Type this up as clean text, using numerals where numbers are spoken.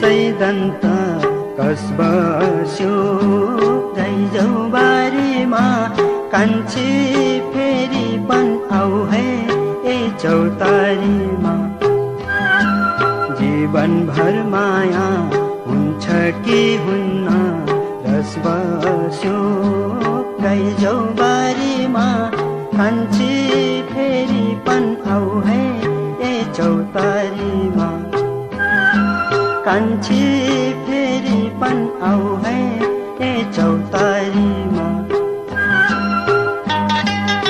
दन्त कस बस्यो गैजौ बारीमा कान्छी फेरि पन आऊ है ए चौतारीमा जीवनभर माया हुन्छ कि हुन्न रस बस्यो गैजौ बारीमा कान्छी फेरि पन आऊ है ए चौतारीमा कान्छी फेरि पन आऊ है ए चौतारी